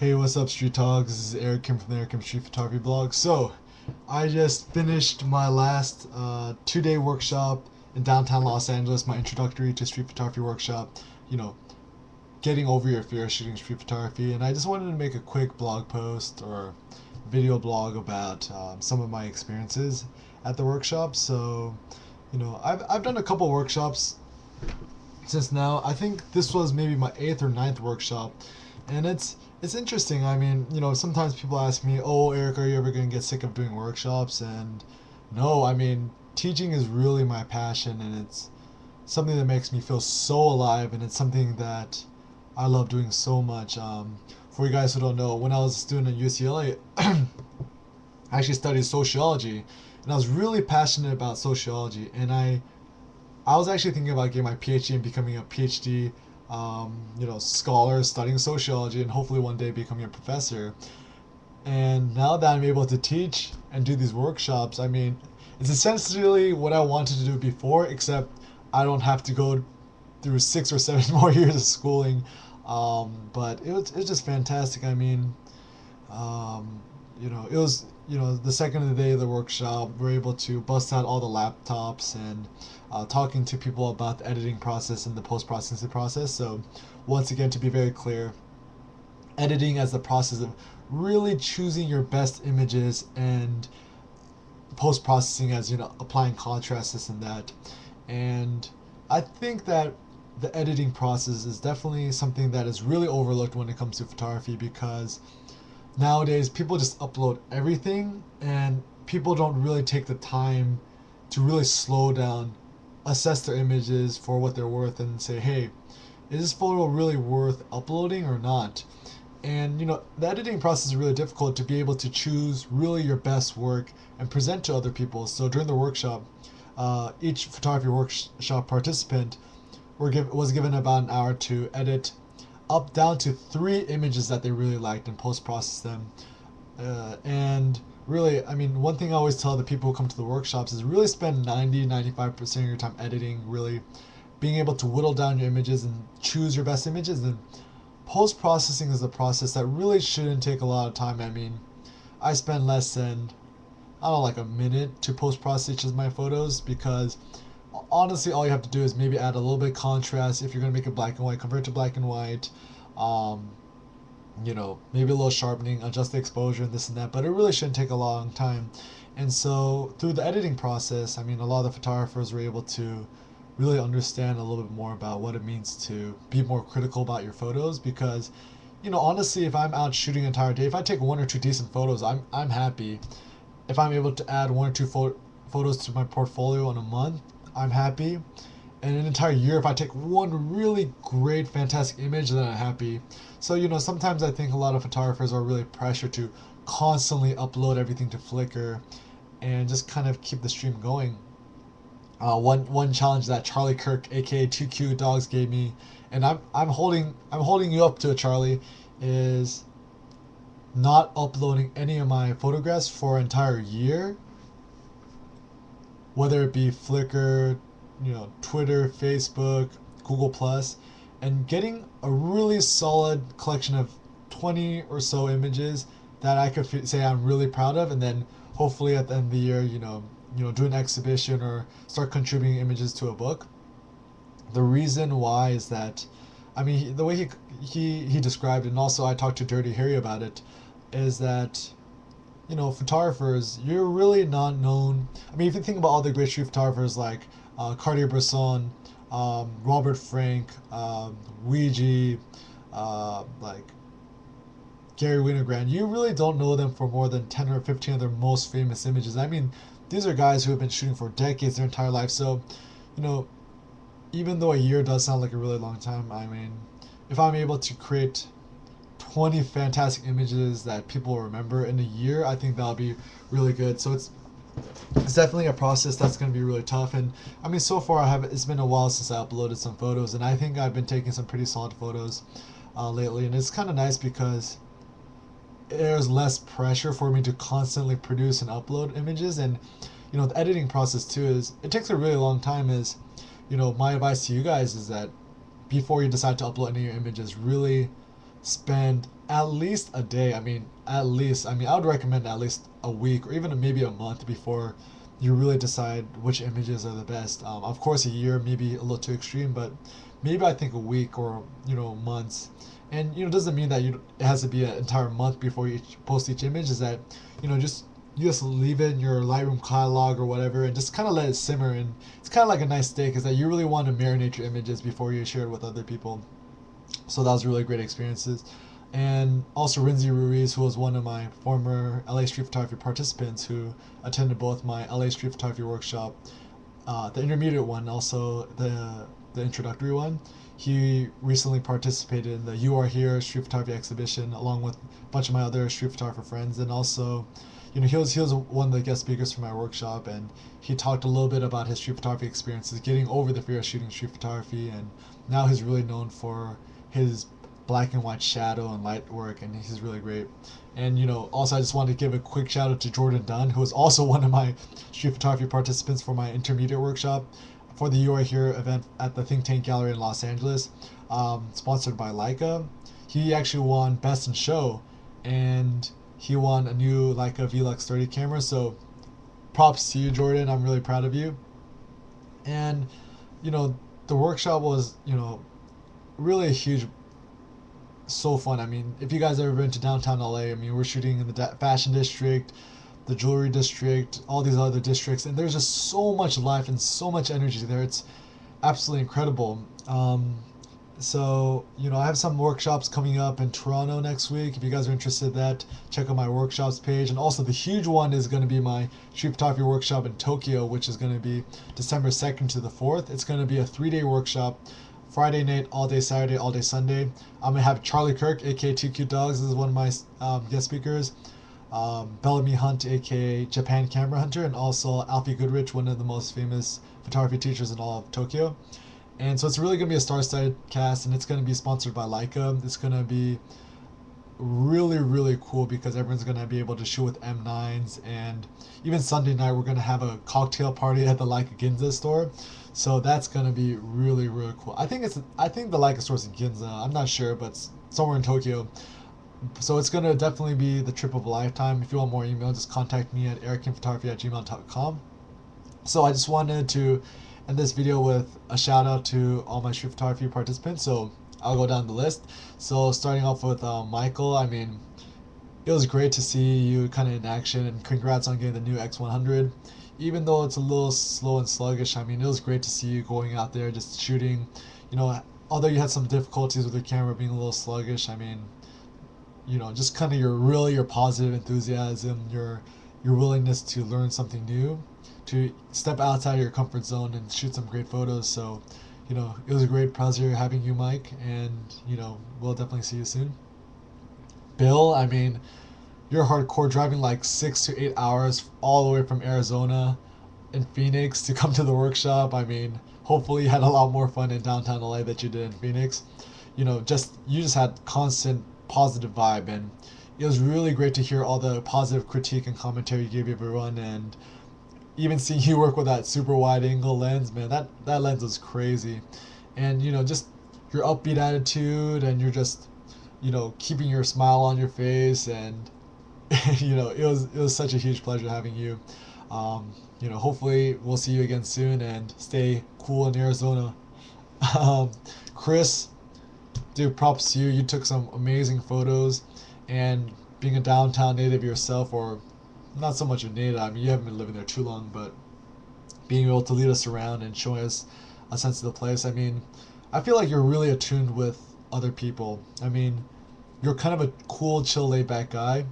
Hey, what's up, Street Talks? This is Eric Kim from the Eric Kim Street Photography blog. So, I just finished my last 2 day workshop in downtown Los Angeles, my introductory to street photography workshop. You know, getting over your fear of shooting street photography. And I just wanted to make a quick blog post or video blog about some of my experiences at the workshop. So, I've done a couple workshops since now. I think this was maybe my eighth or ninth workshop, and it's interesting. I mean, sometimes people ask me, "Oh, Eric, are you ever going to get sick of doing workshops?" And no, I mean, teaching is really my passion, and it's something that makes me feel so alive, and it's something that I love doing so much. For you guys who don't know, when I was a student at UCLA, I actually studied sociology, and I was really passionate about sociology, and I was actually thinking about getting my PhD and becoming a PhD, scholar studying sociology, and hopefully one day becoming a professor. And now that I'm able to teach and do these workshops, I mean, it's essentially what I wanted to do before, except I don't have to go through 6 or 7 more years of schooling. But it's just fantastic. I mean, it was the second of the day of the workshop, we're able to bust out all the laptops and talking to people about the editing process and the post processing process. So once again, to be very clear, editing as the process of really choosing your best images, and post processing as applying contrast, this and that. And I think that the editing process is definitely something that is really overlooked when it comes to photography, because nowadays people just upload everything, and people don't really take the time to really slow down, assess their images for what they're worth, and say, hey, is this photo really worth uploading or not? And the editing process is really difficult to be able to choose really your best work and present to other people. So during the workshop, each photography workshop participant was given about an hour to edit up down to 3 images that they really liked and post process them. And really, I mean, one thing I always tell the people who come to the workshops is really spend 90-95% of your time editing, really being able to whittle down your images and choose your best images. And post processing is a process that really shouldn't take a lot of time. I mean, I spend less than, I don't know, like a minute to post process each of my photos, because honestly all you have to do is maybe add a little bit of contrast. If you're going to make it black and white, convert to black and white. um, Maybe a little sharpening, adjust the exposure and this and that, but it really shouldn't take a long time. And so through the editing process, I mean, a lot of the photographers were able to really understand a little bit more about what it means to be more critical about your photos, because honestly, if I'm out shooting an entire day, if I take 1 or 2 decent photos, I'm happy. If I'm able to add 1 or 2 photos to my portfolio in a month, I'm happy. And an entire year, if I take one really great, fantastic image, then I'm happy. So, sometimes I think a lot of photographers are really pressured to constantly upload everything to Flickr and just kind of keep the stream going. One challenge that Charlie Kirk, aka 2Q Dogs, gave me, and I'm holding you up to it, Charlie, is not uploading any of my photographs for an entire year, whether it be Flickr, Twitter, Facebook, Google Plus, and getting a really solid collection of 20 or so images that I could say I'm really proud of, and then hopefully at the end of the year, do an exhibition or start contributing images to a book. The reason why is that, I mean, the way he described it, and also I talked to Dirty Harry about it, is that photographers, you're really not known. I mean, if you think about all the great street photographers like Cartier-Bresson, Robert Frank, Ouija, like Gary Winogrand, you really don't know them for more than 10 or 15 of their most famous images. I mean, these are guys who have been shooting for decades, their entire life. So, you know, even though a year does sound like a really long time, I mean, if I'm able to create 20 fantastic images that people will remember in a year, I think that'll be really good. So it's definitely a process that's going to be really tough. And I mean, so far it's been a while since I uploaded some photos, and I think I've been taking some pretty solid photos lately. And it's kind of nice because there's less pressure for me to constantly produce and upload images. And the editing process too is, it takes a really long time. Is my advice to you guys is that before you decide to upload any of your images, really spend at least a day. I mean, at least. I mean, I would recommend at least a week or even maybe a month before you really decide which images are the best. Of course, a year maybe a little too extreme, but maybe I think a week or months. And doesn't mean that it has to be an entire month before you post each image. Is that just you just leave it in your Lightroom catalog or whatever and just kind of let it simmer. And it's kind of like a nice steak. Is that you really want to marinate your images before you share it with other people. So that was really great experiences. And also Rinzi Ruiz, who was one of my former LA Street Photography participants who attended both my LA Street Photography workshop, the intermediate one, also the introductory one. He recently participated in the You Are Here Street Photography exhibition along with a bunch of my other street photographer friends, and also he was one of the guest speakers for my workshop, and he talked a little bit about his street photography experiences, getting over the fear of shooting street photography, and now he's really known for his black and white shadow and light work, and he's really great. And also I just wanted to give a quick shout out to Jordan Dunn, who was also one of my street photography participants for my intermediate workshop for the You Are Here event at the Think Tank Gallery in Los Angeles, sponsored by Leica. He actually won Best in Show, and he won a new Leica Velux 30 camera. So props to you, Jordan. I'm really proud of you. And the workshop was really a huge, so fun. I mean, if you guys ever been to downtown LA, I mean, we're shooting in the fashion district, the jewelry district, all these other districts, and there's just so much life and so much energy there. It's absolutely incredible. So I have some workshops coming up in Toronto next week. If you guys are interested in that, check out my workshops page. And also the huge one is going to be my street photography workshop in Tokyo, which is going to be December 2nd to the 4th. It's going to be a 3-day workshop. Friday night, all day Saturday, all day Sunday. I'm gonna have Charlie Kirk, aka Two Cute Dogs, this is one of my guest speakers. Bellamy Hunt, aka Japan Camera Hunter, and also Alfie Goodrich, one of the most famous photography teachers in all of Tokyo. And so it's really gonna be a star-studded cast, and it's gonna be sponsored by Leica. It's gonna be really, really cool because everyone's gonna be able to shoot with M9s, and even Sunday night we're gonna have a cocktail party at the Leica Ginza store. So that's gonna be really, really cool. I think the Leica store's in Ginza. I'm not sure, but it's somewhere in Tokyo. So it's gonna definitely be the trip of a lifetime. If you want more email, just contact me at erickinphotography@gmail.com. So I just wanted to end this video with a shout out to all my street photography participants. So I'll go down the list. So starting off with Michael, I mean, it was great to see you kind of in action, and congrats on getting the new X100. Even though it's a little slow and sluggish, I mean, it was great to see you going out there just shooting. Although you had some difficulties with your camera being a little sluggish, I mean, just kind of your positive enthusiasm, your willingness to learn something new, to step outside of your comfort zone and shoot some great photos. So, it was a great pleasure having you, Mike, and we'll definitely see you soon. Bill, I mean, you're hardcore, driving like 6 to 8 hours all the way from Arizona in Phoenix to come to the workshop. I mean, hopefully you had a lot more fun in downtown LA that you did in Phoenix. You just had constant positive vibe, and it was really great to hear all the positive critique and commentary you gave everyone, and even seeing you work with that super wide angle lens, man, that lens was crazy. And just your upbeat attitude, and you're just keeping your smile on your face, and it was such a huge pleasure having you. Hopefully we'll see you again soon, and stay cool in Arizona. Chris, dude, props to you. You took some amazing photos, and being a downtown native yourself, or not so much a native, I mean, you haven't been living there too long, but being able to lead us around and showing us a sense of the place, I mean, I feel like you're really attuned with other people. I mean, you're kind of a cool, chill, laid back guy,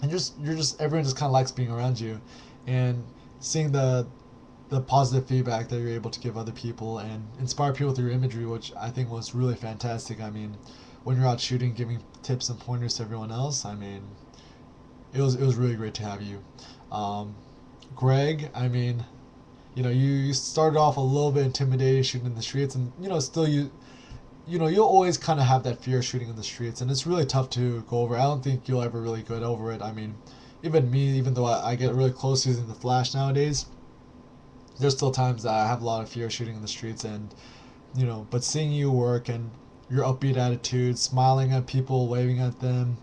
and everyone just kind of likes being around you, and seeing the positive feedback that you're able to give other people and inspire people through your imagery, which I think was really fantastic. I mean, when you're out shooting, giving tips and pointers to everyone else, I mean, it was really great to have you. Greg, I mean, you started off a little bit intimidated shooting in the streets, and still you'll always kind of have that fear of shooting in the streets, and it's really tough to go over. I don't think you'll ever really get over it. I mean, even me, even though I get really close to using the flash nowadays, there's still times that I have a lot of fear shooting in the streets, and but seeing you work, and your upbeat attitude, smiling at people, waving at them,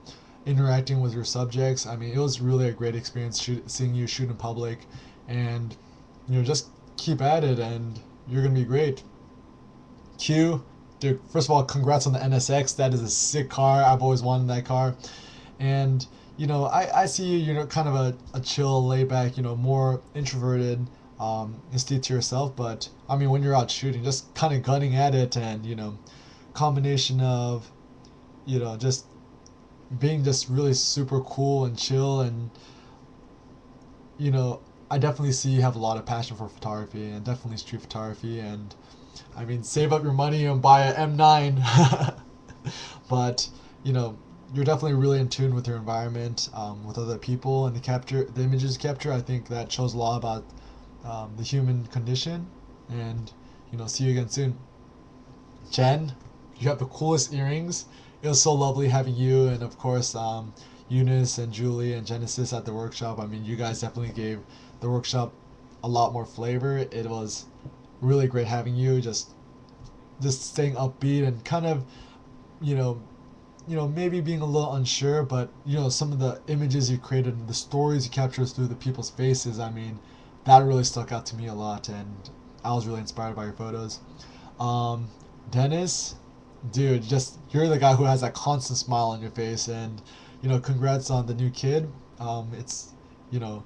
interacting with your subjects. I mean, it was really a great experience seeing you shoot in public, and just keep at it, and you're gonna be great. Q, dude, first of all, congrats on the NSX. That is a sick car. I've always wanted that car. And, I see you, kind of a chill, laid back, more introverted, and stay to yourself. But, I mean, when you're out shooting, just kind of gunning at it and, combination of, just being just really super cool and chill. And, you know, I definitely see you have a lot of passion for photography and definitely street photography. And, I mean, save up your money and buy a M9. But, you know, you're definitely really in tune with your environment, with other people, and the images you capture. I think that shows a lot about the human condition. And see you again soon. Jen, you have the coolest earrings. It was so lovely having you, and of course, Eunice and Julie and Genesis at the workshop. I mean, you guys definitely gave the workshop a lot more flavor. It was really great having you. Just staying upbeat and kind of, you know, maybe being a little unsure, but some of the images you created and the stories you captured through the people's faces. I mean, that really stuck out to me a lot, and I was really inspired by your photos. Um, Dennis, dude, just you're the guy who has that constant smile on your face, and congrats on the new kid. It's you know,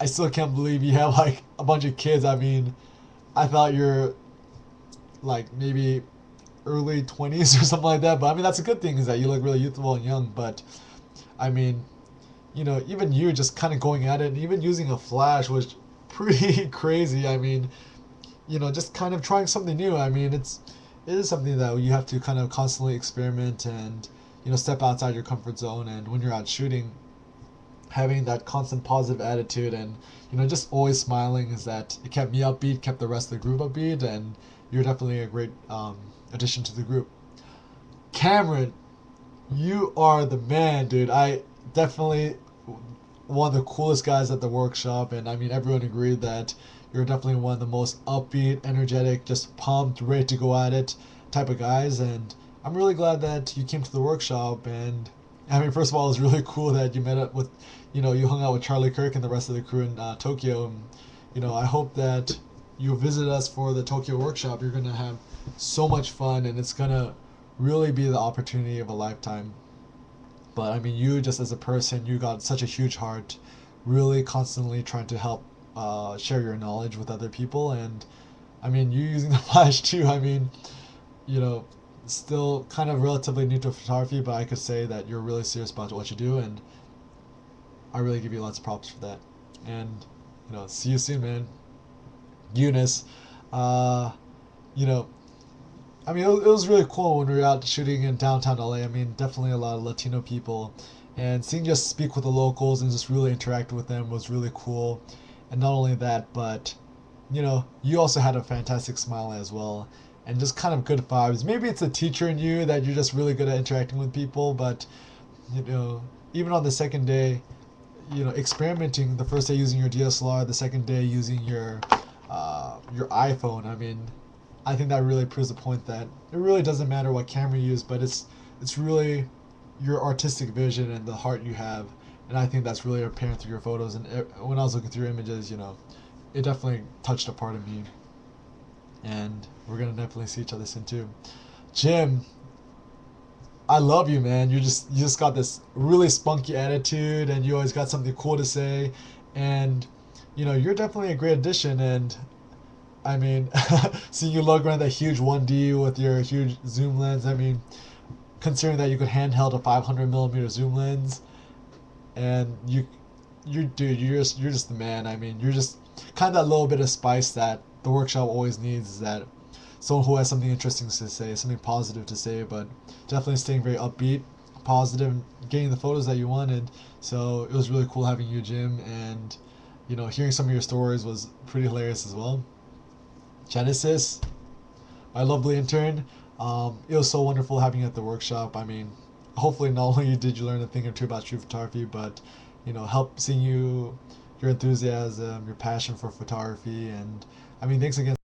I still can't believe you have like a bunch of kids. I mean, I thought you're like maybe early 20s or something like that. But I mean, that's a good thing is that you look really youthful and young. But I mean, even you just kind of going at it and even using a flash was pretty crazy. I mean, just kind of trying something new. I mean, it is something that you have to kind of constantly experiment and step outside your comfort zone. And when you're out shooting, having that constant positive attitude and just always smiling is that it kept me upbeat, kept the rest of the group upbeat, and you're definitely a great addition to the group. Cameron, you are the man, dude. I definitely one of the coolest guys at the workshop, and I mean everyone agreed that you're definitely one of the most upbeat, energetic, just pumped, ready to go at it type of guys. And I'm really glad that you came to the workshop. And I mean, first of all, it was really cool that you met up with, you hung out with Charlie Kirk and the rest of the crew in Tokyo. And, I hope that you visit us for the Tokyo workshop. You're gonna have so much fun, and it's gonna really be the opportunity of a lifetime. But I mean, you just as a person, you got such a huge heart, really constantly trying to help share your knowledge with other people. And I mean, you using the flash too. I mean, you know, still kind of relatively new to photography, but I could say that you're really serious about what you do, and I really give you lots of props for that. And see you soon, man. Eunice, uh, you know, I mean, it was really cool when we were out shooting in downtown LA. I mean, definitely a lot of Latino people, and seeing just speak with the locals and just really interact with them was really cool. And not only that, but you also had a fantastic smile as well, and just kind of good vibes. Maybe it's a teacher in you that you're just really good at interacting with people, but you know, even on the second day, experimenting the first day using your DSLR, the second day using your iPhone. I mean, I think that really proves the point that it really doesn't matter what camera you use, but it's really your artistic vision and the heart you have, and I think that's really apparent through your photos. And when I was looking through your images, it definitely touched a part of me, and we're gonna definitely see each other soon too. Jim, I love you, man. You just got this really spunky attitude, and you always got something cool to say, and you're definitely a great addition. And I mean, seeing you lug around that huge 1D with your huge zoom lens. I mean, considering that you could handheld a 500 millimeter zoom lens, and dude, you're just the man. I mean, you're just kind of that little bit of spice that the workshop always needs. Is that someone who has something interesting to say, something positive to say, but definitely staying very upbeat, positive, and getting the photos that you wanted. So it was really cool having you, Jim, and hearing some of your stories was pretty hilarious as well. Genesis, my lovely intern. It was so wonderful having you at the workshop. I mean, hopefully not only did you learn a thing or two about street photography, but help seeing your enthusiasm, your passion for photography, and I mean, thanks again